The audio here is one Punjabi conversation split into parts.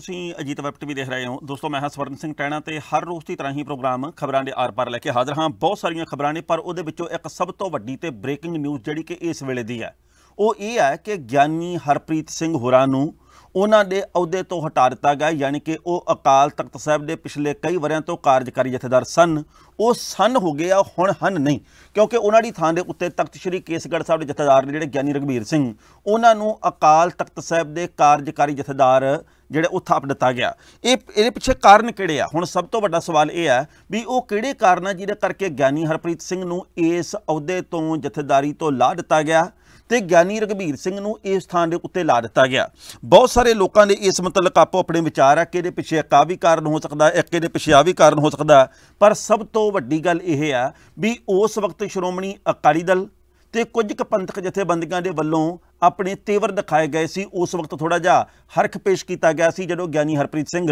ਤੁਸੀਂ ਅਜੀਤ ਵੈਬ ਟੀਵੀ ਦੇਖ ਰਹੇ ਹੋ ਦੋਸਤੋ। मैं हाँ स्वर्ण सिंह टैणा ਤੇ ਹਰ ਰੋਜ਼ ਦੀ ਤਰ੍ਹਾਂ ਹੀ ਪ੍ਰੋਗਰਾਮ ਖਬਰਾਂ ਦੇ ਆਰ-ਪਾਰ ਲੈ ਕੇ ਹਾਜ਼ਰ ਹਾਂ। ਬਹੁਤ ਸਾਰੀਆਂ ਖਬਰਾਂ ਨੇ ਪਰ ਉਹਦੇ ਵਿੱਚੋਂ ਇੱਕ ਸਭ ਤੋਂ ਵੱਡੀ ਤੇ ਬ੍ਰੇਕਿੰਗ ਨਿਊਜ਼ ਜਿਹੜੀ ਕਿ ਇਸ ਵੇਲੇ ਦੀ ਹੈ ਉਹ ਇਹ ਹੈ ਕਿ ਗਿਆਨੀ ਹਰਪ੍ਰੀਤ ਸਿੰਘ ਹੋਰਾਂ ਨੂੰ ਉਹਨਾਂ ਦੇ ਅਹੁਦੇ ਤੋਂ ਹਟਾ ਦਿੱਤਾ ਗਿਆ। ਯਾਨੀ ਕਿ ਉਹ ਅਕਾਲ ਤਖਤ ਸਾਹਿਬ ਦੇ ਪਿਛਲੇ ਕਈ ਵਰਿਆਂ ਤੋਂ ਕਾਰਜਕਾਰੀ ਜਥੇਦਾਰ ਸਨ, ਉਹ ਸਨ ਹੋ ਗਏ ਆ, ਹੁਣ ਹਨ ਨਹੀਂ, ਕਿਉਂਕਿ ਉਹਨਾਂ ਦੀ ਥਾਂ ਦੇ ਉੱਤੇ ਤਖਤ ਸ਼੍ਰੀ ਕੇਸਗੜ੍ਹ ਸਾਹਿਬ ਦੇ ਜਥੇਦਾਰ ਨੇ ਜਿਹੜੇ ਗਿਆਨੀ ਰਘਬੀਰ ਸਿੰਘ, ਉਹਨਾਂ ਨੂੰ ਅਕਾਲ ਤਖਤ ਸਾਹਿਬ ਦੇ ਕਾਰਜਕਾਰੀ ਜਥੇਦਾਰ ਜਿਹੜੇ ਉਹ ਥਾਪ ਦਿੱਤਾ ਗਿਆ। ਇਹਦੇ ਪਿੱਛੇ ਕਾਰਨ ਕਿਹੜੇ ਆ? ਹੁਣ ਸਭ ਤੋਂ ਵੱਡਾ ਸਵਾਲ ਇਹ ਹੈ ਵੀ ਉਹ ਕਿਹੜੇ ਕਾਰਨ ਆ ਜਿਹਦੇ ਕਰਕੇ ਗਿਆਨੀ ਹਰਪ੍ਰੀਤ ਸਿੰਘ ਨੂੰ ਇਸ ਅਹੁਦੇ ਤੋਂ ਜਥੇਦਾਰੀ ਤੋਂ ਲਾ ਦਿੱਤਾ ਗਿਆ ਤੇ ਗਿਆਨੀ ਰਘਬੀਰ ਸਿੰਘ ਨੂੰ ਇਸ ਥਾਂ ਦੇ ਉੱਤੇ ਲਾ ਦਿੱਤਾ ਗਿਆ। ਬਹੁਤ ਸਾਰੇ ਲੋਕਾਂ ਦੇ ਇਸ ਮੁਤਲਕ ਆਪੋ ਆਪਣੇ ਵਿਚਾਰ ਆ ਕਿ ਇਹਦੇ ਪਿੱਛੇ ਇੱਕ ਆ ਵੀ ਕਾਰਨ ਹੋ ਸਕਦਾ, ਇੱਕ ਇਹਦੇ ਪਿੱਛੇ ਆ ਵੀ ਕਾਰਨ ਹੋ ਸਕਦਾ, ਪਰ ਸਭ ਤੋਂ ਵੱਡੀ ਗੱਲ ਇਹ ਆ ਵੀ ਉਸ ਵਕਤ ਸ਼੍ਰੋਮਣੀ ਅਕਾਲੀ ਦਲ ਤੇ ਕੁਝ ਕੁ ਪੰਥਕ ਜਥੇਬੰਦੀਆਂ ਦੇ ਵੱਲੋਂ ਆਪਣੇ ਤੇਵਰ ਦਿਖਾਏ ਗਏ ਸੀ। ਉਸ ਵਕਤ ਥੋੜਾ ਜਿਹਾ ਹਰਖ ਪੇਸ਼ ਕੀਤਾ ਗਿਆ ਸੀ ਜਦੋਂ ਗਿਆਨੀ ਹਰਪ੍ਰੀਤ ਸਿੰਘ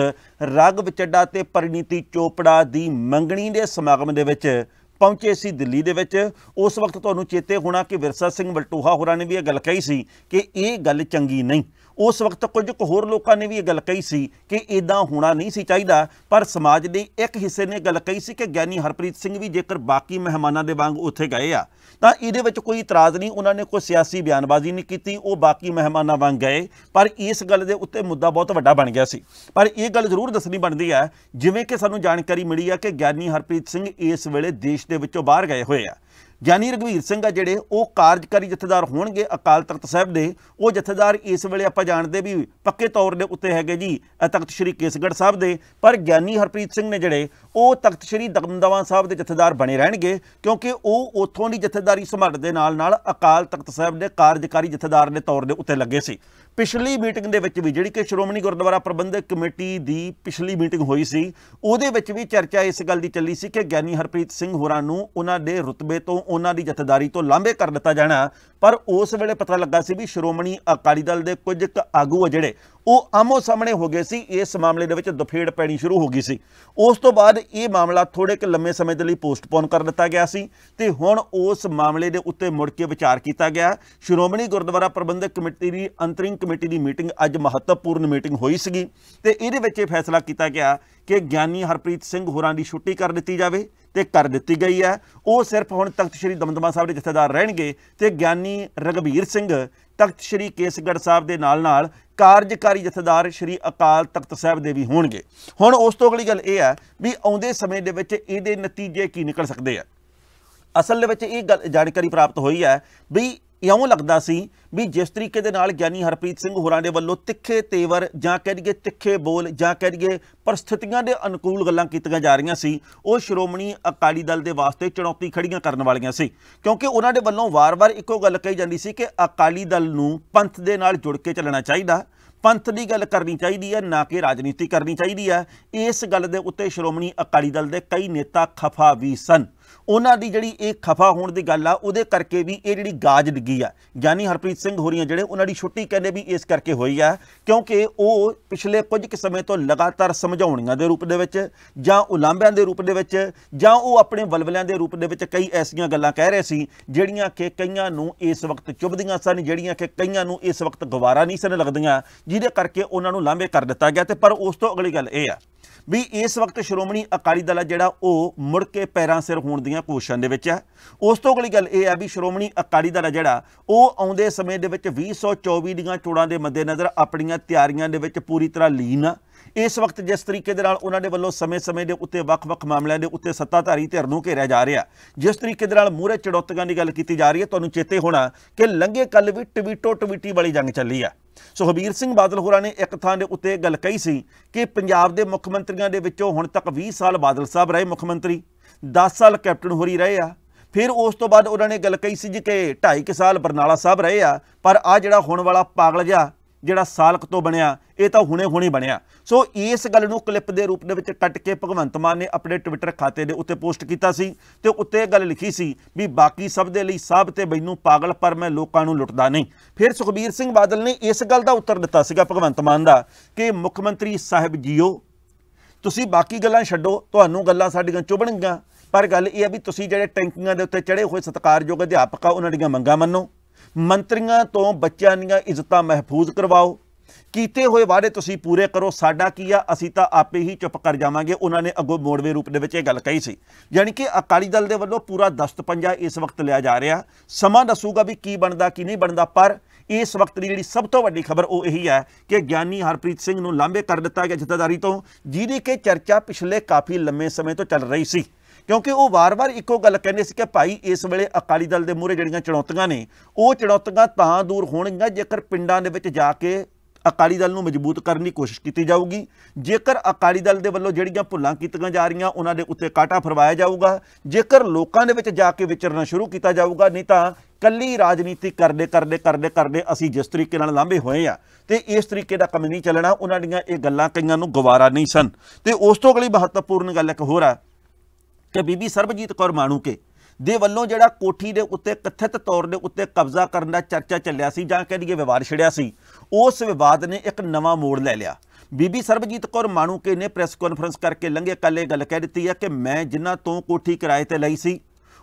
ਰਾਘਵ ਚੱਡਾ ਤੇ ਪਰਿਣੀਤੀ ਚੋਪੜਾ ਦੀ ਮੰਗਣੀ ਦੇ ਸਮਾਗਮ ਦੇ ਵਿੱਚ ਪਹੁੰਚੇ ਸੀ ਦਿੱਲੀ ਦੇ ਵਿੱਚ। ਉਸ ਵਕਤ ਤੁਹਾਨੂੰ ਚੇਤੇ ਹੋਣਾ ਕਿ ਵਿਰਸਾ ਸਿੰਘ ਵਲਟੋਹਾ ਹੋਰਾਂ ਨੇ ਵੀ ਇਹ ਗੱਲ ਕਹੀ ਸੀ ਕਿ ਇਹ ਗੱਲ ਚੰਗੀ ਨਹੀਂ। ਉਸ ਵਕਤ ਕੁਝ ਕੁ ਹੋਰ ਲੋਕਾਂ ਨੇ ਵੀ ਇਹ ਗੱਲ ਕਹੀ ਸੀ ਕਿ ਇੱਦਾਂ ਹੋਣਾ ਨਹੀਂ ਸੀ ਚਾਹੀਦਾ, ਪਰ ਸਮਾਜ ਦੇ ਇੱਕ ਹਿੱਸੇ ਨੇ ਗੱਲ ਕਹੀ ਸੀ ਕਿ ਗਿਆਨੀ ਹਰਪ੍ਰੀਤ ਸਿੰਘ ਵੀ ਜੇਕਰ ਬਾਕੀ ਮਹਿਮਾਨਾਂ ਦੇ ਵਾਂਗ ਉੱਥੇ ਗਏ ਆ ਤਾਂ ਇਹਦੇ ਵਿੱਚ ਕੋਈ ਇਤਰਾਜ਼ ਨਹੀਂ, ਉਹਨਾਂ ਨੇ ਕੋਈ ਸਿਆਸੀ ਬਿਆਨਬਾਜ਼ੀ ਨਹੀਂ ਕੀਤੀ, ਉਹ ਬਾਕੀ ਮਹਿਮਾਨਾਂ ਵਾਂਗ ਗਏ। ਪਰ ਇਸ ਗੱਲ ਦੇ ਉੱਤੇ ਮੁੱਦਾ ਬਹੁਤ ਵੱਡਾ ਬਣ ਗਿਆ ਸੀ। ਪਰ ਇਹ ਗੱਲ ਜ਼ਰੂਰ ਦੱਸਣੀ ਬਣਦੀ ਹੈ, ਜਿਵੇਂ ਕਿ ਸਾਨੂੰ ਜਾਣਕਾਰੀ ਮਿਲੀ ਹੈ ਕਿ ਗਿਆਨੀ ਹਰਪ੍ਰੀਤ ਸਿੰਘ ਇਸ ਵੇਲੇ ਦੇਸ਼ ਦੇ ਵਿੱਚੋਂ ਬਾਹਰ ਗਏ ਹੋਏ ਆ। ਗਿਆਨੀ ਰਘਬੀਰ ਸਿੰਘ ਆ ਜਿਹੜੇ ਉਹ ਕਾਰਜਕਾਰੀ ਜਥੇਦਾਰ ਹੋਣਗੇ ਅਕਾਲ ਤਖਤ ਸਾਹਿਬ ਦੇ। ਉਹ ਜਥੇਦਾਰ ਇਸ ਵੇਲੇ ਆਪਾਂ ਜਾਣਦੇ ਵੀ ਪੱਕੇ ਤੌਰ ਦੇ ਉੱਤੇ ਹੈਗੇ ਜੀ ਤਖਤ ਸ਼੍ਰੀ ਕੇਸਗੜ੍ਹ ਸਾਹਿਬ ਦੇ, ਪਰ ਗਿਆਨੀ ਹਰਪ੍ਰੀਤ ਸਿੰਘ ਨੇ ਜਿਹੜੇ ਉਹ ਤਖਤ ਸ਼੍ਰੀ ਦਮਦਮਾ ਸਾਹਿਬ ਦੇ ਜਥੇਦਾਰ ਬਣੇ ਰਹਿਣਗੇ, ਕਿਉਂਕਿ ਉਹ ਉੱਥੋਂ ਦੀ ਜਥੇਦਾਰੀ ਸੰਭਾਲਣ ਦੇ ਨਾਲ ਨਾਲ ਅਕਾਲ ਤਖਤ ਸਾਹਿਬ ਦੇ ਕਾਰਜਕਾਰੀ ਜਥੇਦਾਰ ਦੇ ਤੌਰ ਦੇ ਉੱਤੇ ਲੱਗੇ ਸੀ। ਪਿਛਲੀ ਮੀਟਿੰਗ ਦੇ ਵਿੱਚ ਵੀ ਜਿਹੜੀ ਕਿ ਸ਼੍ਰੋਮਣੀ ਗੁਰਦੁਆਰਾ ਪ੍ਰਬੰਧਕ ਕਮੇਟੀ ਦੀ ਪਿਛਲੀ ਮੀਟਿੰਗ ਹੋਈ ਸੀ, ਉਹਦੇ ਵਿੱਚ ਵੀ ਚਰਚਾ ਇਸ ਗੱਲ ਦੀ ਚੱਲੀ ਸੀ ਕਿ ਗਿਆਨੀ ਹਰਪ੍ਰੀਤ ਸਿੰਘ ਹੋਰਾਂ ਨੂੰ ਉਹਨਾਂ ਦੇ ਰੁਤਬੇ ਤੋਂ, ਉਹਨਾਂ ਦੀ ਜਥੇਦਾਰੀ ਤੋਂ ਲਾਂਭੇ ਕਰ ਦਿੱਤਾ ਜਾਣਾ। ਪਰ ਉਸ ਵੇਲੇ ਪਤਾ ਲੱਗਾ ਸੀ ਵੀ ਸ਼੍ਰੋਮਣੀ ਅਕਾਲੀ ਦਲ ਦੇ ਕੁਝ ਕੁ ਆਗੂ ਆ ਜਿਹੜੇ ਉਹ ਆਮੋ ਸਾਹਮਣੇ ਹੋ ਗਏ ਸੀ। ਇਸ ਮਾਮਲੇ ਦੇ ਵਿੱਚ ਦਫੇੜ ਪੈਣੀ ਸ਼ੁਰੂ ਹੋ ਗਈ ਸੀ। ਉਸ ਤੋਂ ਬਾਅਦ ਇਹ ਮਾਮਲਾ ਥੋੜੇ ਕੁ ਲੰਮੇ ਸਮੇਂ ਦੇ ਲਈ ਪੋਸਟਪੋਨ ਕਰ ਦਿੱਤਾ ਗਿਆ ਸੀ ਤੇ ਹੁਣ ਉਸ ਮਾਮਲੇ ਦੇ ਉੱਤੇ ਮੁੜ ਕੇ ਵਿਚਾਰ ਕੀਤਾ ਗਿਆ। ਸ਼੍ਰੋਮਣੀ ਗੁਰਦੁਆਰਾ ਪ੍ਰਬੰਧਕ ਕਮੇਟੀ ਦੀ ਅੰਤਰਿਮ ਕਮੇਟੀ ਦੀ ਮੀਟਿੰਗ ਅੱਜ ਮਹੱਤਵਪੂਰਨ ਮੀਟਿੰਗ ਹੋਈ ਸੀਗੀ ਤੇ ਇਹਦੇ ਵਿੱਚ ਇਹ ਫੈਸਲਾ ਕੀਤਾ ਗਿਆ ਕਿ ਗਿਆਨੀ ਹਰਪ੍ਰੀਤ ਸਿੰਘ ਹੋਰਾਂ ਦੀ ਛੁੱਟੀ ਕਰ ਦਿੱਤੀ ਜਾਵੇ ਤੇ ਕਰ ਦਿੱਤੀ ਗਈ ਹੈ। ਉਹ ਸਿਰਫ ਹੁਣ ਤਖਤ ਸ਼੍ਰੀ ਦਮਦਮਾ ਸਾਹਿਬ ਦੇ ਜਥੇਦਾਰ ਰਹਿਣਗੇ ਤੇ ਗਿਆਨੀ ਰਘਬੀਰ ਸਿੰਘ ਤਖਤ ਸ਼੍ਰੀ ਕੇਸਗੜ੍ਹ ਸਾਹਿਬ ਦੇ ਨਾਲ ਨਾਲ ਕਾਰਜਕਾਰੀ ਜਥੇਦਾਰ ਸ਼੍ਰੀ ਅਕਾਲ ਤਖਤ ਸਾਹਿਬ ਦੇ ਵੀ ਹੋਣਗੇ। ਹੁਣ ਉਸ ਤੋਂ ਅਗਲੀ ਗੱਲ ਇਹ ਹੈ ਵੀ ਆਉਂਦੇ ਸਮੇਂ ਦੇ ਵਿੱਚ ਇਹਦੇ ਨਤੀਜੇ ਕੀ ਨਿਕਲ ਸਕਦੇ ਆ। ਅਸਲ ਦੇ ਵਿੱਚ ਇਹ ਗੱਲ ਜਾਣਕਾਰੀ ਪ੍ਰਾਪਤ ਹੋਈ ਹੈ ਵੀ ਇਉਂ ਲੱਗਦਾ ਸੀ ਵੀ ਜਿਸ ਤਰੀਕੇ ਦੇ ਨਾਲ ਗਿਆਨੀ ਹਰਪ੍ਰੀਤ ਸਿੰਘ ਹੋਰਾਂ ਦੇ ਵੱਲੋਂ ਤਿੱਖੇ ਤੇਵਰ ਜਾਂ ਕਹਿ ਦਈਏ ਤਿੱਖੇ ਬੋਲ ਜਾਂ ਕਹਿ ਦਈਏ ਪਰਿਸਥਿਤੀਆਂ ਦੇ ਅਨੁਕੂਲ ਗੱਲਾਂ ਕੀਤੀਆਂ ਜਾ ਰਹੀਆਂ ਸੀ, ਉਹ ਸ਼੍ਰੋਮਣੀ ਅਕਾਲੀ ਦਲ ਦੇ ਵਾਸਤੇ ਚੁਣੌਤੀ ਖੜੀਆਂ ਕਰਨ ਵਾਲੀਆਂ ਸੀ। ਕਿਉਂਕਿ ਉਹਨਾਂ ਦੇ ਵੱਲੋਂ ਵਾਰ-ਵਾਰ ਇੱਕੋ ਗੱਲ ਕਹੀ ਜਾਂਦੀ ਸੀ ਕਿ ਅਕਾਲੀ ਦਲ ਨੂੰ ਪੰਥ ਦੇ ਨਾਲ ਜੁੜ ਕੇ ਚੱਲਣਾ ਚਾਹੀਦਾ, ਪੰਥ ਦੀ ਗੱਲ ਕਰਨੀ ਚਾਹੀਦੀ ਹੈ, ਨਾ ਕਿ ਰਾਜਨੀਤੀ ਕਰਨੀ ਚਾਹੀਦੀ ਹੈ। ਇਸ ਗੱਲ ਦੇ ਉੱਤੇ ਸ਼੍ਰੋਮਣੀ ਅਕਾਲੀ ਦਲ ਦੇ ਕਈ ਨੇਤਾ ਖਫਾ ਵੀ ਸਨ। ਉਹਨਾਂ ਦੀ ਜਿਹੜੀ ਇਹ ਖਫਾ ਹੋਣ ਦੀ ਗੱਲ ਆ ਉਹਦੇ ਕਰਕੇ ਵੀ ਇਹ ਜਿਹੜੀ ਗਾਜ ਡਿੱਗੀ ਆ ਗਿਆਨੀ ਹਰਪ੍ਰੀਤ ਸਿੰਘ ਹੋਰੀਆਂ ਜਿਹੜੇ ਉਹਨਾਂ ਦੀ ਛੁੱਟੀ ਕਹਿੰਦੇ ਵੀ ਇਸ ਕਰਕੇ ਹੋਈ ਆ ਕਿਉਂਕਿ ਉਹ ਪਿਛਲੇ ਕੁਝ ਕੁ ਸਮੇਂ ਤੋਂ ਲਗਾਤਾਰ ਸਮਝਾਉਣੀਆਂ ਦੇ ਰੂਪ ਦੇ ਵਿੱਚ ਜਾਂ ਉਲਾਂਭਿਆਂ ਦੇ ਰੂਪ ਦੇ ਵਿੱਚ ਜਾਂ ਉਹ ਆਪਣੇ ਵਲਵਲਿਆਂ ਦੇ ਰੂਪ ਦੇ ਵਿੱਚ ਕਈ ਐਸੀਆਂ ਗੱਲਾਂ ਕਹਿ ਰਹੇ ਸੀ ਜਿਹੜੀਆਂ ਕਿ ਕਈਆਂ ਨੂੰ ਇਸ ਵਕਤ ਚੁੱਭਦੀਆਂ ਸਨ, ਜਿਹੜੀਆਂ ਕਿ ਕਈਆਂ ਨੂੰ ਇਸ ਵਕਤ ਗਵਾਰਾ ਨਹੀਂ ਸਨ ਲੱਗਦੀਆਂ, ਜਿਹਦੇ ਕਰਕੇ ਉਹਨਾਂ ਨੂੰ ਲਾਂਭੇ ਕਰ ਦਿੱਤਾ ਗਿਆ। ਤੇ ਪਰ ਉਸ ਤੋਂ ਅਗਲੀ ਗੱਲ ਇਹ ਆ ਵੀ ਇਸ ਵਕਤ ਸ਼੍ਰੋਮਣੀ ਅਕਾਲੀ ਦਲ ਆ ਜਿਹੜਾ ਉਹ ਮੁੜ ਕੇ ਪੈਰਾਂ ਸਿਰ ਹੋਣ ਦੀਆਂ ਕੋਸ਼ਿਸ਼ਾਂ ਦੇ ਵਿੱਚ ਹੈ। ਉਸ ਤੋਂ ਅਗਲੀ ਗੱਲ ਇਹ ਆ ਵੀ ਸ਼੍ਰੋਮਣੀ ਅਕਾਲੀ ਦਲ ਆ ਜਿਹੜਾ ਉਹ ਆਉਂਦੇ ਸਮੇਂ ਦੇ ਵਿੱਚ 2024 ਦੀਆਂ ਚੋਣਾਂ ਦੇ ਮੱਦੇਨਜ਼ਰ ਆਪਣੀਆਂ ਤਿਆਰੀਆਂ ਦੇ ਵਿੱਚ ਪੂਰੀ ਤਰ੍ਹਾਂ ਲੀਨ ਆ। ਇਸ ਵਕਤ ਜਿਸ ਤਰੀਕੇ ਦੇ ਨਾਲ ਉਹਨਾਂ ਦੇ ਵੱਲੋਂ ਸਮੇਂ-ਸਮੇਂ ਦੇ ਉੱਤੇ ਵੱਖ-ਵੱਖ ਮਾਮਲਿਆਂ ਦੇ ਉੱਤੇ ਸੱਤਾਧਾਰੀ ਧਿਰ ਨੂੰ ਘੇਰਿਆ ਜਾ ਰਿਹਾ, ਜਿਸ ਤਰੀਕੇ ਦੇ ਨਾਲ ਮੂਹਰੇ ਚੁਣੌਤੀਆਂ ਦੀ ਗੱਲ ਕੀਤੀ ਜਾ ਰਹੀ ਹੈ, ਤੁਹਾਨੂੰ ਚੇਤੇ ਹੋਣਾ ਕਿ ਲੰਘੇ ਕੱਲ ਵੀ ਟਵੀਟੋ ਟਵੀਟੀ ਵਾਲੀ ਜੰਗ ਚੱਲੀ ਆ। ਸੁਖਬੀਰ ਸਿੰਘ ਬਾਦਲ ਹੋਰਾਂ ਨੇ ਇੱਕ ਥਾਂ ਦੇ ਉੱਤੇ ਗੱਲ ਕਹੀ ਸੀ ਕਿ ਪੰਜਾਬ ਦੇ ਮੁੱਖ ਮੰਤਰੀਆਂ ਦੇ ਵਿੱਚੋਂ ਹੁਣ ਤੱਕ 20 ਸਾਲ ਬਾਦਲ ਸਾਹਿਬ ਰਹੇ ਮੁੱਖ ਮੰਤਰੀ, 10 ਸਾਲ ਕੈਪਟਨ ਹੋਰੀ ਰਹੇ ਆ। ਫਿਰ ਉਸ ਤੋਂ ਬਾਅਦ ਉਹਨਾਂ ਨੇ ਗੱਲ ਕਹੀ ਸੀ ਜੀ ਕਿ 2.5 ਸਾਲ ਬਰਨਾਲਾ ਸਾਹਿਬ ਰਹੇ ਆ, ਪਰ ਆ ਜਿਹੜਾ ਹੁਣ ਵਾਲਾ ਪਾਗਲ ਜਿਹਾ ਜਿਹੜਾ ਸਾਲਕ ਤੋਂ ਬਣਿਆ ਇਹ ਤਾਂ ਹੁਣੇ ਬਣਿਆ। ਸੋ ਇਸ ਗੱਲ ਨੂੰ ਕਲਿੱਪ ਦੇ ਰੂਪ ਦੇ ਵਿੱਚ ਕੱਟ ਕੇ ਭਗਵੰਤ ਮਾਨ ਨੇ ਆਪਣੇ ਟਵਿੱਟਰ ਖਾਤੇ ਦੇ ਉੱਤੇ ਪੋਸਟ ਕੀਤਾ ਸੀ ਤੇ ਉੱਤੇ ਗੱਲ ਲਿਖੀ ਸੀ ਵੀ ਬਾਕੀ ਸਭ ਦੇ ਲਈ ਸਾਬ ਤੇ ਮੈਨੂੰ ਪਾਗਲ, ਪਰ ਮੈਂ ਲੋਕਾਂ ਨੂੰ ਲੁੱਟਦਾ ਨਹੀਂ। ਫਿਰ ਸੁਖਬੀਰ ਸਿੰਘ ਬਾਦਲ ਨੇ ਇਸ ਗੱਲ ਦਾ ਉੱਤਰ ਦਿੱਤਾ ਸੀਗਾ ਭਗਵੰਤ ਮਾਨ ਦਾ ਕਿ ਮੁੱਖ ਮੰਤਰੀ ਸਾਹਿਬ ਜੀਓ, ਤੁਸੀਂ ਬਾਕੀ ਗੱਲਾਂ ਛੱਡੋ, ਤੁਹਾਨੂੰ ਗੱਲਾਂ ਸਾਡੀਆਂ ਚੁਭਣਗੀਆਂ, ਪਰ ਗੱਲ ਇਹ ਆ ਵੀ ਤੁਸੀਂ ਜਿਹੜੇ ਟੈਂਕੀਆਂ ਦੇ ਉੱਤੇ ਚੜ੍ਹੇ ਹੋਏ ਸਤਿਕਾਰਯੋਗ ਅਧਿਆਪਕ ਆ ਉਹਨਾਂ ਦੀਆਂ ਮੰਗਾਂ ਮੰਨੋ, ਮੰਤਰੀਆਂ ਤੋਂ ਬੱਚਿਆਂ ਦੀਆਂ ਇੱਜ਼ਤਾਂ ਮਹਿਫੂਜ਼ ਕਰਵਾਓ, ਕੀਤੇ ਹੋਏ ਵਾਅਦੇ ਤੁਸੀਂ ਪੂਰੇ ਕਰੋ, ਸਾਡਾ ਕੀ ਆ, ਅਸੀਂ ਤਾਂ ਆਪੇ ਹੀ ਚੁੱਪ ਕਰ ਜਾਵਾਂਗੇ। ਉਹਨਾਂ ਨੇ ਅੱਗੋਂ ਮੋੜਵੇਂ ਰੂਪ ਦੇ ਵਿੱਚ ਇਹ ਗੱਲ ਕਹੀ ਸੀ। ਯਾਨੀ ਕਿ ਅਕਾਲੀ ਦਲ ਦੇ ਵੱਲੋਂ ਪੂਰਾ ਦਸਤ ਪੰਜਾ ਇਸ ਵਕਤ ਲਿਆ ਜਾ ਰਿਹਾ। ਸਮਾਂ ਦੱਸੂਗਾ ਵੀ ਕੀ ਬਣਦਾ ਕੀ ਨਹੀਂ ਬਣਦਾ, ਪਰ ਇਸ ਵਕਤ ਦੀ ਜਿਹੜੀ ਸਭ ਤੋਂ ਵੱਡੀ ਖਬਰ ਉਹ ਇਹੀ ਹੈ ਕਿ ਗਿਆਨੀ ਹਰਪ੍ਰੀਤ ਸਿੰਘ ਨੂੰ ਲਾਂਭੇ ਕਰ ਦਿੱਤਾ ਗਿਆ ਜਥੇਦਾਰੀ ਤੋਂ, ਜਿਹਦੀ ਕਿ ਚਰਚਾ ਪਿਛਲੇ ਕਾਫੀ ਲੰਮੇ ਸਮੇਂ ਤੋਂ ਚੱਲ ਰਹੀ ਸੀ। ਕਿਉਂਕਿ ਉਹ ਵਾਰ-ਵਾਰ ਇੱਕੋ ਗੱਲ ਕਹਿੰਦੇ ਸੀ ਕਿ ਭਾਈ ਇਸ ਵੇਲੇ ਅਕਾਲੀ ਦਲ ਦੇ ਮੂਹਰੇ ਜਿਹੜੀਆਂ ਚੁਣੌਤੀਆਂ ਨੇ, ਉਹ ਚੁਣੌਤੀਆਂ ਤਾਂ ਦੂਰ ਹੋਣਗੀਆਂ ਜੇਕਰ ਪਿੰਡਾਂ ਦੇ ਵਿੱਚ ਜਾ ਕੇ ਅਕਾਲੀ ਦਲ ਨੂੰ ਮਜ਼ਬੂਤ ਕਰਨ ਦੀ ਕੋਸ਼ਿਸ਼ ਕੀਤੀ ਜਾਊਗੀ, ਜੇਕਰ ਅਕਾਲੀ ਦਲ ਦੇ ਵੱਲੋਂ ਜਿਹੜੀਆਂ ਭੁੱਲਾਂ ਕੀਤੀਆਂ ਜਾ ਰਹੀਆਂ ਉਹਨਾਂ ਦੇ ਉੱਤੇ ਕਾਂਟਾ ਫਰਵਾਇਆ ਜਾਊਗਾ, ਜੇਕਰ ਲੋਕਾਂ ਦੇ ਵਿੱਚ ਜਾ ਕੇ ਵਿਚਰਨਾ ਸ਼ੁਰੂ ਕੀਤਾ ਜਾਊਗਾ। ਨਹੀਂ ਤਾਂ ਕੱਲੀ ਰਾਜਨੀਤੀ ਕਰਦੇ ਅਸੀਂ ਜਿਸ ਤਰੀਕੇ ਨਾਲ ਲਾਂਭੇ ਹੋਏ ਆ ਤੇ ਇਸ ਤਰੀਕੇ ਦਾ ਕੰਮ ਨਹੀਂ ਚੱਲਣਾ। ਉਹਨਾਂ ਦੀਆਂ ਇਹ ਗੱਲਾਂ ਕਈਆਂ ਨੂੰ ਗਵਾਰਾ ਨਹੀਂ ਸਨ। ਤੇ ਉਸ ਤੋਂ ਅਗਲੀ ਮਹੱਤਵਪੂਰਨ ਗੱਲ ਇੱਕ ਹੋਰ ਆ ਕਿ ਬੀਬੀ ਸਰਬਜੀਤ ਕੌਰ ਮਾਣੂਕੇ ਦੇ ਵੱਲੋਂ ਜਿਹੜਾ ਕੋਠੀ ਦੇ ਉੱਤੇ ਕਥਿਤ ਤੌਰ ਦੇ ਉੱਤੇ ਕਬਜ਼ਾ ਕਰਨ ਦਾ ਚਰਚਾ ਚੱਲਿਆ ਸੀ ਜਾਂ ਕਹਿ ਲਈਏ ਵਿਵਾਦ ਛਿੜਿਆ ਸੀ, ਉਸ ਵਿਵਾਦ ਨੇ ਇੱਕ ਨਵਾਂ ਮੋੜ ਲੈ ਲਿਆ। ਬੀਬੀ ਸਰਬਜੀਤ ਕੌਰ ਮਾਣੂਕੇ ਨੇ ਪ੍ਰੈਸ ਕਾਨਫਰੰਸ ਕਰਕੇ ਲੰਘੇ ਕੱਲ੍ਹ ਇਹ ਗੱਲ ਕਹਿ ਦਿੱਤੀ ਹੈ ਕਿ ਮੈਂ ਜਿਨ੍ਹਾਂ ਤੋਂ ਕੋਠੀ ਕਿਰਾਏ ਤੇ ਲਈ ਸੀ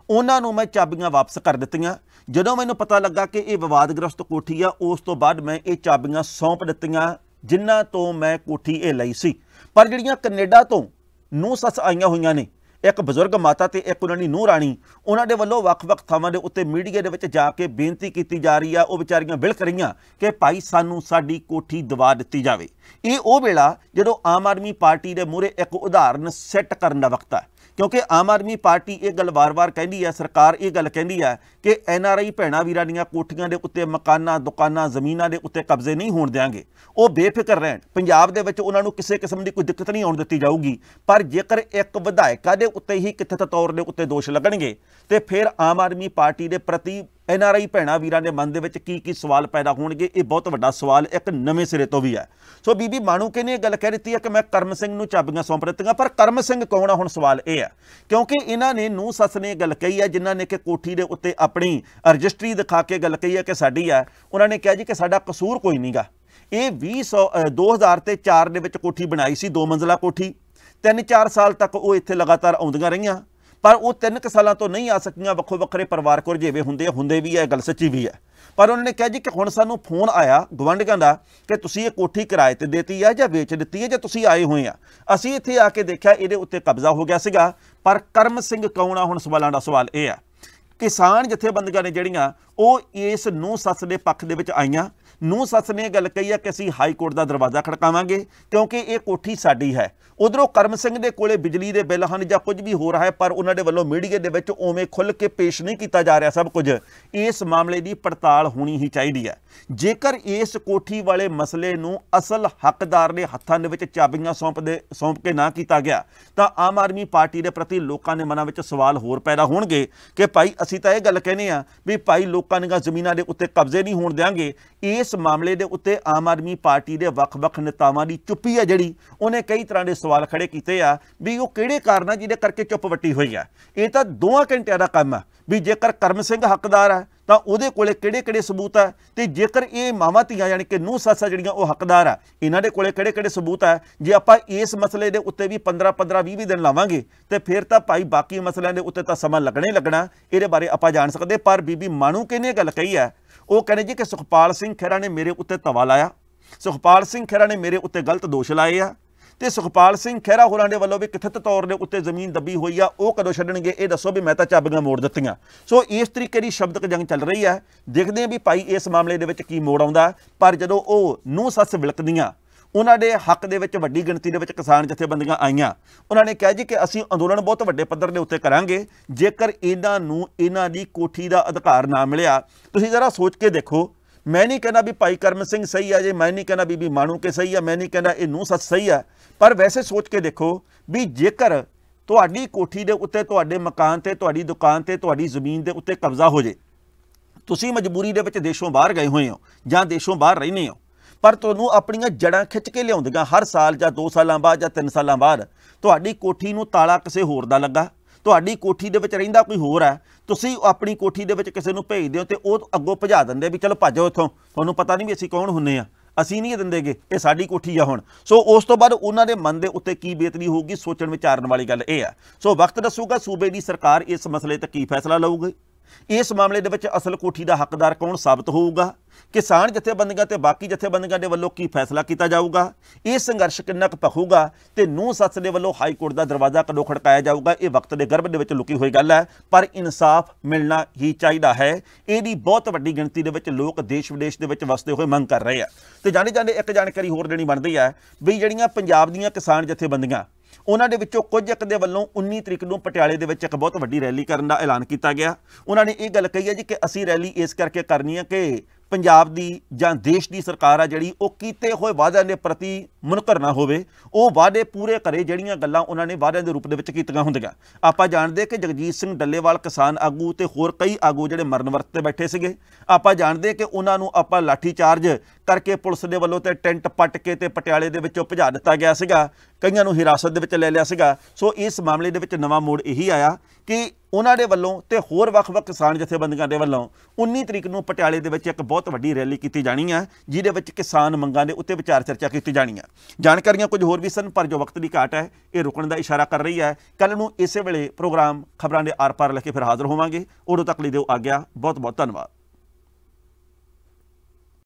ਉਹਨਾਂ ਨੂੰ ਮੈਂ ਚਾਬੀਆਂ ਵਾਪਸ ਕਰ ਦਿੱਤੀਆਂ। ਜਦੋਂ ਮੈਨੂੰ ਪਤਾ ਲੱਗਾ ਕਿ ਇਹ ਵਿਵਾਦਗ੍ਰਸਤ ਕੋਠੀ ਆ, ਉਸ ਤੋਂ ਬਾਅਦ ਮੈਂ ਇਹ ਚਾਬੀਆਂ ਸੌਂਪ ਦਿੱਤੀਆਂ ਜਿਨ੍ਹਾਂ ਤੋਂ ਮੈਂ ਕੋਠੀ ਇਹ ਲਈ ਸੀ। ਪਰ ਜਿਹੜੀਆਂ ਕੈਨੇਡਾ ਤੋਂ ਨੂੰਹ ਸੱਸ ਆਈਆਂ ਹੋਈਆਂ ਨੇ, ਇੱਕ ਬਜ਼ੁਰਗ ਮਾਤਾ ਤੇ ਇੱਕ ਉਹਨਾਂ ਦੀ ਨੂੰਹ ਰਾਣੀ, ਉਹਨਾਂ ਦੇ ਵੱਲੋਂ ਵੱਖ-ਵੱਖ ਥਾਵਾਂ ਦੇ ਉੱਤੇ ਮੀਡੀਆ ਦੇ ਵਿੱਚ ਜਾ ਕੇ ਬੇਨਤੀ ਕੀਤੀ ਜਾ ਰਹੀ ਆ। ਉਹ ਵਿਚਾਰੀਆਂ ਬਿਲਕ ਰਹੀਆਂ ਕਿ ਭਾਈ ਸਾਨੂੰ ਸਾਡੀ ਕੋਠੀ ਦਵਾ ਦਿੱਤੀ ਜਾਵੇ। ਇਹ ਉਹ ਵੇਲਾ ਜਦੋਂ ਆਮ ਆਦਮੀ ਪਾਰਟੀ ਦੇ ਮੂਹਰੇ ਇੱਕ ਉਦਾਹਰਨ ਸੈੱਟ ਕਰਨ ਦਾ ਵਕਤ ਹੈ, ਕਿਉਂਕਿ ਆਮ ਆਦਮੀ ਪਾਰਟੀ ਇਹ ਗੱਲ ਵਾਰ-ਵਾਰ ਕਹਿੰਦੀ ਹੈ, ਸਰਕਾਰ ਇਹ ਗੱਲ ਕਹਿੰਦੀ ਹੈ ਕਿ NRI ਭੈਣਾਂ ਵੀਰਾਂ ਦੀਆਂ ਕੋਠੀਆਂ ਦੇ ਉੱਤੇ ਮਕਾਨਾਂ, ਦੁਕਾਨਾਂ, ਜ਼ਮੀਨਾਂ ਦੇ ਉੱਤੇ ਕਬਜ਼ੇ ਨਹੀਂ ਹੋਣ ਦਿਆਂਗੇ। ਉਹ ਬੇਫਿਕਰ ਰਹਿਣ, ਪੰਜਾਬ ਦੇ ਵਿੱਚ ਉਹਨਾਂ ਨੂੰ ਕਿਸੇ ਕਿਸਮ ਦੀ ਕੋਈ ਦਿੱਕਤ ਨਹੀਂ ਆਉਣ ਦਿੱਤੀ ਜਾਊਗੀ। ਪਰ ਜੇਕਰ ਇੱਕ ਵਿਧਾਇਕਾ ਦੇ ਉੱਤੇ ਹੀ ਕਥਿਤ ਤੌਰ ਦੇ ਉੱਤੇ ਦੋਸ਼ ਲੱਗਣਗੇ ਤੇ ਫਿਰ ਆਮ ਆਦਮੀ ਪਾਰਟੀ ਦੇ ਪ੍ਰਤੀ NRI ਭੈਣਾਂ ਵੀਰਾਂ ਦੇ ਮਨ ਦੇ ਵਿੱਚ ਕੀ ਸਵਾਲ ਪੈਦਾ ਹੋਣਗੇ। ਇਹ ਬਹੁਤ ਵੱਡਾ ਸਵਾਲ ਇੱਕ ਨਵੇਂ ਸਿਰੇ ਤੋਂ ਵੀ ਹੈ। ਸੋ ਬੀਬੀ ਮਾਣੂਕੇ ਨੇ ਇਹ ਗੱਲ ਕਹਿ ਦਿੱਤੀ ਹੈ ਕਿ ਮੈਂ ਕਰਮ ਸਿੰਘ ਨੂੰ ਚਾਬੀਆਂ ਸੌਂਪ ਦਿੱਤੀਆਂ। ਪਰ ਕਰਮ ਸਿੰਘ ਕੌਣ ਆ, ਹੁਣ ਸਵਾਲ ਇਹ ਹੈ, ਕਿਉਂਕਿ ਇਹਨਾਂ ਨੇ ਨੂੰਹ ਸੱਸ ਨੇ ਗੱਲ ਕਹੀ ਹੈ ਜਿਨ੍ਹਾਂ ਨੇ ਕਿ ਕੋਠੀ ਦੇ ਉੱਤੇ ਆਪਣੀ ਰਜਿਸਟਰੀ ਦਿਖਾ ਕੇ ਗੱਲ ਕਹੀ ਹੈ ਕਿ ਸਾਡੀ ਹੈ। ਉਹਨਾਂ ਨੇ ਕਿਹਾ ਜੀ ਕਿ ਸਾਡਾ ਕਸੂਰ ਕੋਈ ਨਹੀਂਗਾ। ਇਹ 2004 ਦੇ ਵਿੱਚ ਕੋਠੀ ਬਣਾਈ ਸੀ, 2 ਮੰਜ਼ਲਾ ਕੋਠੀ। 3-4 ਸਾਲ ਤੱਕ ਉਹ ਇੱਥੇ ਲਗਾਤਾਰ ਆਉਂਦੀਆਂ ਰਹੀਆਂ, ਪਰ ਉਹ 3 ਸਾਲਾਂ ਤੋਂ ਨਹੀਂ ਆ ਸਕੀਆਂ। ਵੱਖੋ ਵੱਖਰੇ ਪਰਿਵਾਰਕ ਰੁਝੇਵੇਂ ਹੁੰਦੇ ਵੀ ਹੈ, ਗੱਲ ਸੱਚੀ ਵੀ ਹੈ। ਪਰ ਉਹਨਾਂ ਨੇ ਕਿਹਾ ਜੀ ਕਿ ਹੁਣ ਸਾਨੂੰ ਫੋਨ ਆਇਆ ਗੁਆਂਢੀਆਂ ਦਾ ਕਿ ਤੁਸੀਂ ਇਹ ਕੋਠੀ ਕਿਰਾਏ ਤੇ ਦਿੱਤੀ ਹੈ ਜਾਂ ਵੇਚ ਦਿੱਤੀ ਹੈ ਜਾਂ ਤੁਸੀਂ ਆਏ ਹੋਏ ਆ। ਅਸੀਂ ਇੱਥੇ ਆ ਕੇ ਦੇਖਿਆ ਇਹਦੇ ਉੱਤੇ ਕਬਜ਼ਾ ਹੋ ਗਿਆ ਸੀਗਾ। ਪਰ ਕਰਮ ਸਿੰਘ ਕੌਣ ਆ, ਹੁਣ ਸਵਾਲਾਂ ਦਾ ਸਵਾਲ ਇਹ ਆ। ਕਿਸਾਨ ਜਥੇਬੰਦੀਆਂ ਨੇ ਜਿਹੜੀਆਂ ਉਹ ਇਸ ਨੂੰਹ ਸੱਸ ਦੇ ਪੱਖ ਦੇ ਵਿੱਚ ਆਈਆਂ। ਨੂੰਹ ਸੱਸ ਨੇ ਇਹ ਗੱਲ ਕਹੀ ਹੈ ਕਿ ਅਸੀਂ ਹਾਈ ਕੋਰਟ ਦਾ ਦਰਵਾਜ਼ਾ ਖੜਕਾਵਾਂਗੇ ਕਿਉਂਕਿ ਇਹ ਕੋਠੀ ਸਾਡੀ ਹੈ। ਉਧਰੋਂ ਕਰਮ ਸਿੰਘ ਦੇ ਕੋਲੇ ਬਿਜਲੀ ਦੇ ਬਿੱਲ ਹਨ ਜਾਂ ਕੁਝ ਵੀ ਹੋ ਰਿਹਾ ਹੈ, ਪਰ ਉਹਨਾਂ ਦੇ ਵੱਲੋਂ ਮੀਡੀਆ ਦੇ ਵਿੱਚ ਉਵੇਂ ਖੁੱਲ੍ਹ ਕੇ ਪੇਸ਼ ਨਹੀਂ ਕੀਤਾ ਜਾ ਰਿਹਾ ਸਭ ਕੁਝ। ਇਸ ਮਾਮਲੇ ਦੀ ਪੜਤਾਲ ਹੋਣੀ ਹੀ ਚਾਹੀਦੀ ਹੈ। ਜੇਕਰ ਇਸ ਕੋਠੀ ਵਾਲੇ ਮਸਲੇ ਨੂੰ ਅਸਲ ਹੱਕਦਾਰ ਦੇ ਹੱਥਾਂ ਦੇ ਵਿੱਚ ਚਾਬੀਆਂ ਸੌਂਪ ਕੇ ਨਾ ਕੀਤਾ ਗਿਆ ਤਾਂ ਆਮ ਆਦਮੀ ਪਾਰਟੀ ਦੇ ਪ੍ਰਤੀ ਲੋਕਾਂ ਦੇ ਮਨਾਂ ਵਿੱਚ ਸਵਾਲ ਹੋਰ ਪੈਦਾ ਹੋਣਗੇ ਕਿ ਭਾਈ ਅਸੀਂ ਤਾਂ ਇਹ ਗੱਲ ਕਹਿੰਦੇ ਆ ਵੀ ਭਾਈ ਲੋਕਾਂ ਦੀਆਂ ਜ਼ਮੀਨਾਂ ਦੇ ਉੱਤੇ ਕਬਜ਼ੇ ਨਹੀਂ ਹੋਣ ਦਿਆਂਗੇ। ਇਸ ਮਾਮਲੇ ਦੇ ਉੱਤੇ ਆਮ ਆਦਮੀ ਪਾਰਟੀ ਦੇ ਵੱਖ-ਵੱਖ ਨੇਤਾਵਾਂ ਦੀ ਚੁੱਪੀ ਹੈ ਜਿਹੜੀ, ਉਹਨੇ ਕਈ ਤਰ੍ਹਾਂ ਦੇ ਸਵਾਲ ਖੜੇ ਕੀਤੇ ਆ ਵੀ ਉਹ ਕਿਹੜੇ ਕਾਰਨ ਆ ਜਿਹਦੇ ਕਰਕੇ ਚੁੱਪ ਵੱਟੀ ਹੋਈ ਆ। ਇਹ ਤਾਂ 2 ਘੰਟਿਆਂ ਦਾ ਕੰਮ ਆ ਵੀ ਜੇਕਰ ਕਰਮ ਸਿੰਘ ਹੱਕਦਾਰ ਹੈ ਤਾਂ ਉਹਦੇ ਕੋਲੇ ਕਿਹੜੇ ਸਬੂਤ ਹੈ, ਤੇ ਜੇਕਰ ਇਹ ਮਾਵਾਂ ਧੀਆਂ ਯਾਨੀ ਕਿ ਨੂੰਹ ਸੱਸ ਜਿਹੜੀਆਂ ਉਹ ਹੱਕਦਾਰ ਆ, ਇਹਨਾਂ ਦੇ ਕੋਲੇ ਕਿਹੜੇ ਸਬੂਤ ਹੈ। ਜੇ ਆਪਾਂ ਇਸ ਮਸਲੇ ਦੇ ਉੱਤੇ ਵੀ 15-20 ਦਿਨ ਲਾਵਾਂਗੇ ਤੇ ਫਿਰ ਤਾਂ ਭਾਈ ਬਾਕੀ ਮਸਲਿਆਂ ਦੇ ਉੱਤੇ ਤਾਂ ਸਮਾਂ ਲੱਗਣਾ ਹੀ ਲੱਗਣਾ। ਇਹਦੇ ਬਾਰੇ ਆਪਾਂ ਜਾਣ ਸਕਦੇ। ਪਰ ਬੀਬੀ ਮਾਣੂਕੇ ਨੇ ਗੱਲ ਕਹੀ ਹੈ, ਉਹ ਕਹਿੰਦੇ ਜੀ ਕਿ ਸੁਖਪਾਲ ਸਿੰਘ ਖਹਿਰਾ ਨੇ ਮੇਰੇ ਉੱਤੇ ਤਵਾ ਲਾਇਆ, ਸੁਖਪਾਲ ਸਿੰਘ ਖਹਿਰਾ ਨੇ ਮੇਰੇ ਉੱਤੇ ਗਲਤ ਦੋਸ਼ ਲਾਏ ਆ ਤੇ ਸੁਖਪਾਲ ਸਿੰਘ ਖਹਿਰਾ ਹੋਰਾਂ ਦੇ ਵੱਲੋਂ ਵੀ ਕਥਿਤ ਤੌਰ ਦੇ ਉੱਤੇ ਜ਼ਮੀਨ ਦੱਬੀ ਹੋਈ ਆ, ਉਹ ਕਦੋਂ ਛੱਡਣਗੇ ਇਹ ਦੱਸੋ ਵੀ ਮੈਂ ਤਾਂ ਚਾਬੀਆਂ ਮੋੜ ਦਿੱਤੀਆਂ। ਸੋ ਇਸ ਤਰੀਕੇ ਦੀ ਸ਼ਬਦਕ ਜੰਗ ਚੱਲ ਰਹੀ ਹੈ। ਦੇਖਦੇ ਹਾਂ ਵੀ ਭਾਈ ਇਸ ਮਾਮਲੇ ਦੇ ਵਿੱਚ ਕੀ ਮੋੜ ਆਉਂਦਾ। ਪਰ ਜਦੋਂ ਉਹ ਨੂੰਹ ਸੱਸ ਵਿਲਕਦੀਆਂ, ਉਹਨਾਂ ਦੇ ਹੱਕ ਦੇ ਵਿੱਚ ਵੱਡੀ ਗਿਣਤੀ ਦੇ ਵਿੱਚ ਕਿਸਾਨ ਜਥੇਬੰਦੀਆਂ ਆਈਆਂ, ਉਹਨਾਂ ਨੇ ਕਿਹਾ ਜੀ ਕਿ ਅਸੀਂ ਅੰਦੋਲਨ ਬਹੁਤ ਵੱਡੇ ਪੱਧਰ ਦੇ ਉੱਤੇ ਕਰਾਂਗੇ ਜੇਕਰ ਇਹਨਾਂ ਨੂੰ ਇਹਨਾਂ ਦੀ ਕੋਠੀ ਦਾ ਅਧਿਕਾਰ ਨਾ ਮਿਲਿਆ। ਤੁਸੀਂ ਜ਼ਰਾ ਸੋਚ ਕੇ ਦੇਖੋ, ਮੈਂ ਨਹੀਂ ਕਹਿੰਦਾ ਵੀ ਭਾਈ ਕਰਮ ਸਿੰਘ ਸਹੀ ਹੈ, ਜੇ ਮੈਂ ਨਹੀਂ ਕਹਿੰਦਾ ਬੀਬੀ ਮਾਣੂਕੇ ਸਹੀ ਹੈ, ਮੈਂ ਨਹੀਂ ਕਹਿੰਦਾ ਇਹ ਨੂੰਹ ਸੱਸ ਸਹੀ ਹੈ, ਪਰ ਵੈਸੇ ਸੋਚ ਕੇ ਦੇਖੋ ਵੀ ਜੇਕਰ ਤੁਹਾਡੀ ਕੋਠੀ ਦੇ ਉੱਤੇ, ਤੁਹਾਡੇ ਮਕਾਨ ਤੇ, ਤੁਹਾਡੀ ਦੁਕਾਨ ਤੇ, ਤੁਹਾਡੀ ਜ਼ਮੀਨ ਦੇ ਉੱਤੇ ਕਬਜ਼ਾ ਹੋ ਜੇ, ਤੁਸੀਂ ਮਜਬੂਰੀ ਦੇ ਵਿੱਚ ਦੇਸ਼ੋਂ ਬਾਹਰ ਗਏ ਹੋਏ ਹੋ ਜਾਂ ਦੇਸ਼ੋਂ ਬਾਹਰ ਰਹਿੰਦੇ ਹੋ, ਪਰ ਤੁਹਾਨੂੰ ਆਪਣੀਆਂ ਜੜ੍ਹਾਂ ਖਿੱਚ ਕੇ ਲਿਆਉਂਦੀਆਂ ਹਰ ਸਾਲ ਜਾਂ 2 ਸਾਲਾਂ ਬਾਅਦ ਜਾਂ 3 ਸਾਲਾਂ ਬਾਅਦ ਤੁਹਾਡੀ ਕੋਠੀ ਨੂੰ ਤਾਲਾ ਕਿਸੇ ਹੋਰ ਦਾ ਲੱਗਾ, ਤੁਹਾਡੀ ਕੋਠੀ ਦੇ ਵਿੱਚ ਰਹਿੰਦਾ ਕੋਈ ਹੋਰ ਹੈ, ਤੁਸੀਂ ਆਪਣੀ ਕੋਠੀ ਦੇ ਵਿੱਚ ਕਿਸੇ ਨੂੰ ਭੇਜਦੇ ਹੋ ਤੇ ਉਹ ਅੱਗੋਂ ਭਜਾ ਦਿੰਦੇ ਵੀ ਚਲੋ ਭੱਜੋ ਇੱਥੋਂ, ਤੁਹਾਨੂੰ ਪਤਾ ਨਹੀਂ ਵੀ ਅਸੀਂ ਕੌਣ ਹੁੰਦੇ ਆ, ਅਸੀਂ ਨਹੀਂ ਦਿੰਦੇਗੇ, ਇਹ ਸਾਡੀ ਕੋਠੀ ਆ ਹੁਣ। ਸੋ ਉਸ ਤੋਂ ਬਾਅਦ ਉਹਨਾਂ ਦੇ ਮਨ ਦੇ ਉੱਤੇ ਕੀ ਬੇਤਲੀ ਹੋਊਗੀ, ਸੋਚਣ ਵਿਚਾਰਨ ਵਾਲੀ ਗੱਲ ਇਹ ਹੈ। ਸੋ ਵਕਤ ਦੱਸੂਗਾ ਸੂਬੇ ਦੀ ਸਰਕਾਰ ਇਸ ਮਸਲੇ ਤੇ ਕੀ ਫੈਸਲਾ ਲਊਗੀ। इस मामले दे विच असल कोठी का हकदार कौन साबित होऊगा, किसान जथेबंदियां ते बाकी जथेबंदियां दे वल्लों की फैसला किया जाऊगा, ये संघर्ष किन्ना क पखूगा ते नूंह सੱਸ दे वल्लों हाई कोर्ट का दरवाजा कदों खड़काया जाऊगा। ये वक्त के गर्भ दे विच लुकी हुई गल है, पर इंसाफ मिलना ही चाहिए है। ਇਹਦੀ बहुत वड्डी गिणती ਦੇ ਵਿੱਚ लोग देश विदेश ਦੇ ਵਿੱਚ ਵਸਦੇ ਹੋਏ ਮੰਗ ਕਰ ਰਹੇ ਆ। ਤੇ ਜਾਣੇ ਜਾਂਦੇ ਇੱਕ ਜਾਣਕਾਰੀ ਹੋਰ ਦੇਣੀ ਬਣਦੀ ਹੈ ਵੀ ਜਿਹੜੀਆਂ ਪੰਜਾਬ ਦੀਆਂ ਕਿਸਾਨ ਜਥੇਬੰਦੀਆਂ ਉਹਨਾਂ ਦੇ ਵਿੱਚੋਂ ਕੁਝ ਇੱਕ ਦੇ ਵੱਲੋਂ 19 ਤਰੀਕ ਨੂੰ ਪਟਿਆਲੇ ਦੇ ਵਿੱਚ ਇੱਕ ਬਹੁਤ ਵੱਡੀ ਰੈਲੀ ਕਰਨ ਦਾ ਐਲਾਨ ਕੀਤਾ ਗਿਆ। ਉਹਨਾਂ ਨੇ ਇਹ ਗੱਲ ਕਹੀ ਹੈ ਜੀ ਕਿ ਅਸੀਂ ਰੈਲੀ ਇਸ ਕਰਕੇ ਕਰਨੀ ਹੈ ਕਿ ਪੰਜਾਬ ਦੀ ਜਾਂ ਦੇਸ਼ ਦੀ ਸਰਕਾਰ ਆ ਜਿਹੜੀ ਉਹ ਕੀਤੇ ਹੋਏ ਵਾਅਦਿਆਂ ਦੇ ਪ੍ਰਤੀ ਮੁਨਕਰ ਨਾ ਹੋਵੇ, ਉਹ ਵਾਅਦੇ ਪੂਰੇ ਕਰੇ ਜਿਹੜੀਆਂ ਗੱਲਾਂ ਉਹਨਾਂ ਨੇ ਵਾਅਦਿਆਂ ਦੇ ਰੂਪ ਦੇ ਵਿੱਚ ਕੀਤੀਆਂ ਹੁੰਦੀਆਂ। ਆਪਾਂ ਜਾਣਦੇ ਕਿ ਜਗਜੀਤ ਸਿੰਘ ਡੱਲੇਵਾਲ ਕਿਸਾਨ ਆਗੂ ਤੇ ਹੋਰ ਕਈ ਆਗੂ ਜਿਹੜੇ ਮਰਨ ਵਰਤ ਤੇ ਬੈਠੇ ਸੀਗੇ, ਆਪਾਂ ਜਾਣਦੇ ਕਿ ਉਹਨਾਂ ਨੂੰ ਆਪਾਂ ਲਾਠੀ ਚਾਰਜ ਕਰਕੇ ਪੁਲਿਸ ਦੇ ਵੱਲੋਂ ਤੇ ਟੈਂਟ ਪੱਟ ਕੇ ਤੇ ਪਟਿਆਲੇ ਦੇ ਵਿੱਚੋਂ ਭਜਾ ਦਿੱਤਾ ਗਿਆ ਸੀਗਾ, ਕਈਆਂ ਨੂੰ ਹਿਰਾਸਤ ਦੇ ਵਿੱਚ ਲੈ ਲਿਆ ਸੀਗਾ। ਸੋ ਇਸ ਮਾਮਲੇ ਦੇ ਵਿੱਚ ਨਵਾਂ ਮੋੜ ਇਹੀ ਆਇਆ ਕਿ ਉਹਨਾਂ ਦੇ ਵੱਲੋਂ ਤੇ ਹੋਰ ਵੱਖ-ਵੱਖ ਕਿਸਾਨ ਜਥੇਬੰਦੀਆਂ ਦੇ ਵੱਲੋਂ 19 ਤਰੀਕ ਨੂੰ ਪਟਿਆਲੇ ਦੇ ਵਿੱਚ ਇੱਕ ਬਹੁਤ ਵੱਡੀ ਰੈਲੀ ਕੀਤੀ ਜਾਣੀ ਹੈ, ਜਿਹਦੇ ਵਿੱਚ ਕਿਸਾਨ ਮੰਗਾਂ ਦੇ ਉੱਤੇ ਵਿਚਾਰ ਚਰਚਾ ਕੀਤੀ ਜਾਣੀ ਹੈ। ਜਾਣਕਾਰੀਆਂ ਕੁਝ ਹੋਰ ਵੀ ਸਨ, ਪਰ ਜੋ ਵਕਤ ਦੀ ਘਾਟ ਹੈ ਇਹ ਰੁਕਣ ਦਾ ਇਸ਼ਾਰਾ ਕਰ ਰਹੀ ਹੈ। ਕੱਲ੍ਹ ਨੂੰ ਇਸੇ ਵੇਲੇ ਪ੍ਰੋਗਰਾਮ ਖਬਰਾਂ ਦੇ ਆਰ ਪਾਰ ਲੈ ਕੇ ਫਿਰ ਹਾਜ਼ਰ ਹੋਵਾਂਗੇ। ਉਦੋਂ ਤੱਕ ਲਈ ਦਿਓ ਆਗਿਆ। ਬਹੁਤ ਬਹੁਤ ਧੰਨਵਾਦ।